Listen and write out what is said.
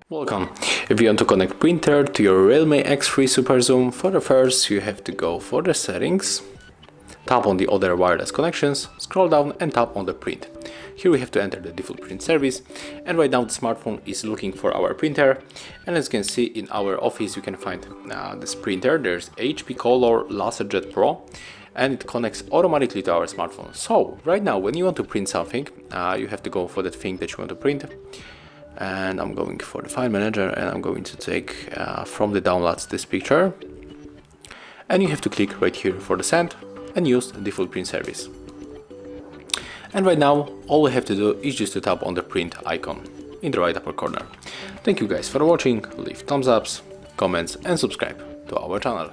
Welcome. If you want to connect printer to your REALME X3 SuperZoom, for the first you have to go for the settings, tap on the other wireless connections, scroll down and tap on the print. Here we have to enter the default print service, and right now the smartphone is looking for our printer, and as you can see in our office you can find this printer. There's HP Color LaserJet Pro, and it connects automatically to our smartphone. So right now when you want to print something, you have to go for that thing that you want to print. And I'm going for the file manager, and I'm going to take from the downloads this picture, and you have to click right here for the send and use the default print service. And right now all we have to do is just to tap on the print icon in the right upper corner. Thank you guys for watching, leave thumbs ups, comments and subscribe to our channel.